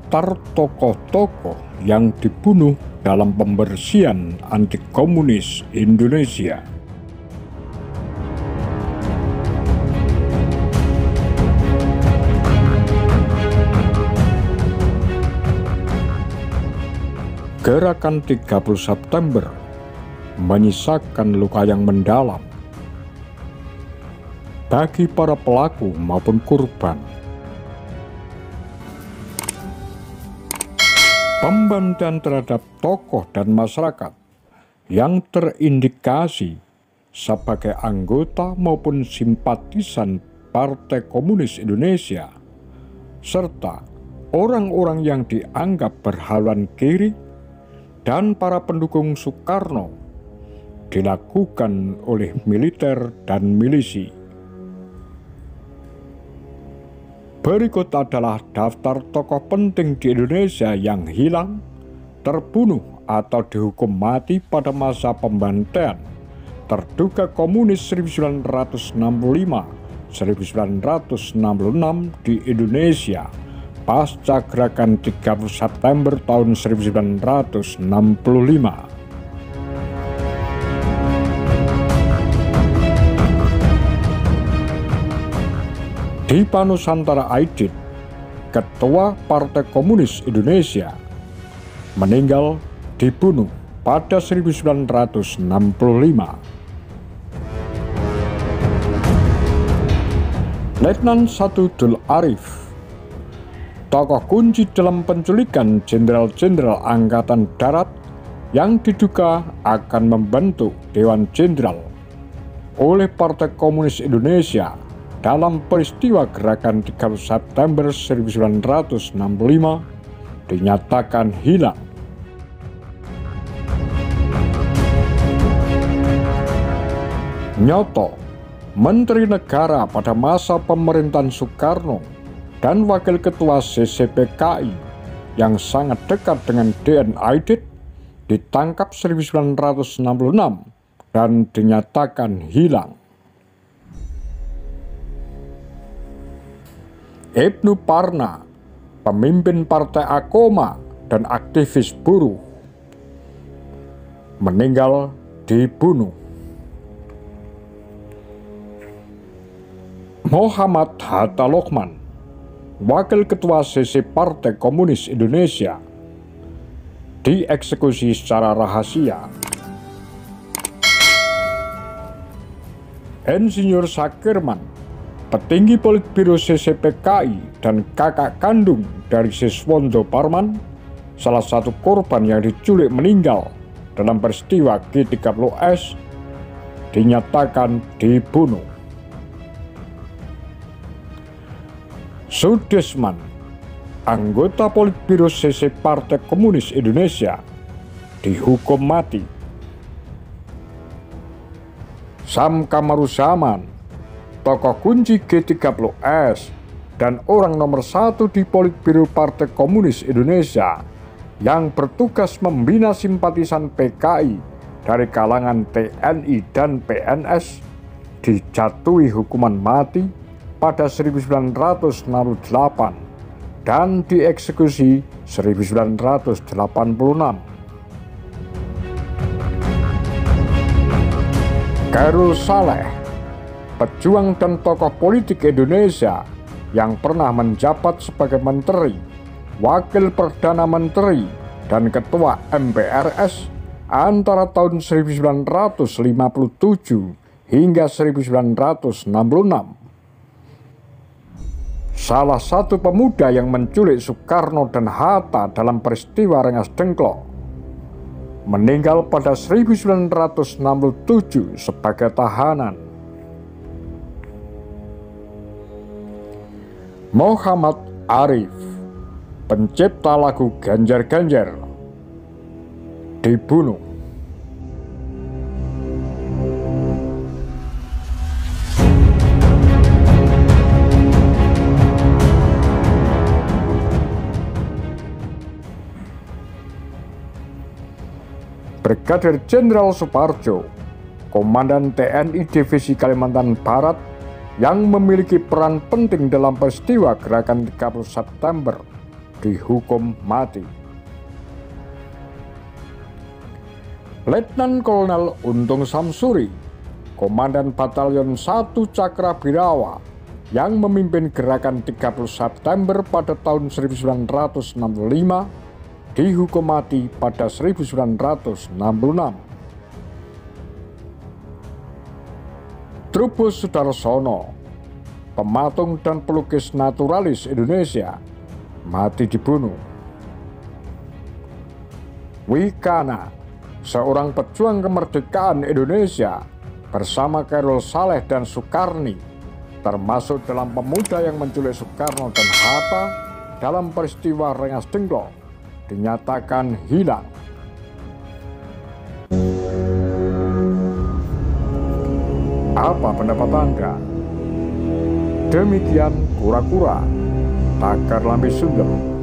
daftar tokoh-tokoh yang dibunuh dalam pembersihan anti komunis Indonesia. Gerakan 30 September menyisakan luka yang mendalam bagi para pelaku maupun korban. Pembantaian terhadap tokoh dan masyarakat yang terindikasi sebagai anggota maupun simpatisan Partai Komunis Indonesia serta orang-orang yang dianggap berhaluan kiri dan para pendukung Soekarno dilakukan oleh militer dan milisi. Berikut adalah daftar tokoh penting di Indonesia yang hilang, terbunuh atau dihukum mati pada masa pembantaian terduga komunis 1965-1966 di Indonesia pasca gerakan 30 September tahun 1965. Dipa Nusantara Aidit, Ketua Partai Komunis Indonesia, meninggal dibunuh pada 1965. Letnan 1 Dul Arif, tokoh kunci dalam penculikan jenderal-jenderal Angkatan Darat yang diduga akan membentuk Dewan Jenderal oleh Partai Komunis Indonesia dalam peristiwa gerakan 30 September 1965 dinyatakan hilang. Nyoto, Menteri Negara pada masa pemerintahan Soekarno dan Wakil Ketua CCPKI yang sangat dekat dengan DN Aidit ditangkap 1966 dan dinyatakan hilang. Ibnu Parna, pemimpin Partai Akoma dan aktivis buruh, meninggal dibunuh. Muhammad Hatta Lokman, Wakil Ketua CC Partai Komunis Indonesia, dieksekusi secara rahasia. Insinyur Sakirman, petinggi Politbiro CCPKI dan kakak kandung dari Siswondo Parman, salah satu korban yang diculik meninggal dalam peristiwa G30S, dinyatakan dibunuh. Sudesman, anggota Politbiro CC Partai Komunis Indonesia, dihukum mati. Sam Kamaruzaman, tokoh kunci G30S dan orang nomor 1 di Politbiro Partai Komunis Indonesia yang bertugas membina simpatisan PKI dari kalangan TNI dan PNS, dijatuhi hukuman mati pada 1968 dan dieksekusi 1986. Khairul Saleh, pejuang dan tokoh politik Indonesia yang pernah menjabat sebagai Menteri, Wakil Perdana Menteri, dan Ketua MPRS antara tahun 1957 hingga 1966. Salah satu pemuda yang menculik Soekarno dan Hatta dalam peristiwa Rengas Dengklok, meninggal pada 1967 sebagai tahanan. Muhammad Arif, pencipta lagu Ganjar-Ganjar, dibunuh. Brigadir Jenderal Suparjo, Komandan TNI Divisi Kalimantan Barat yang memiliki peran penting dalam peristiwa gerakan 30 September, dihukum mati. Letnan Kolonel Untung Samsuri, Komandan Batalion 1 Cakrabirawa yang memimpin gerakan 30 September pada tahun 1965, dihukum mati pada 1966. Trubus Sudarsono, pematung dan pelukis naturalis Indonesia, mati dibunuh. Wikana, seorang pejuang kemerdekaan Indonesia bersama Khairul Saleh dan Soekarni, termasuk dalam pemuda yang menculik Soekarno dan Hatta dalam peristiwa Rengas Dengklok, dinyatakan hilang. Apa pendapat Anda? Demikian kura-kura Tagar Lambe Sundel.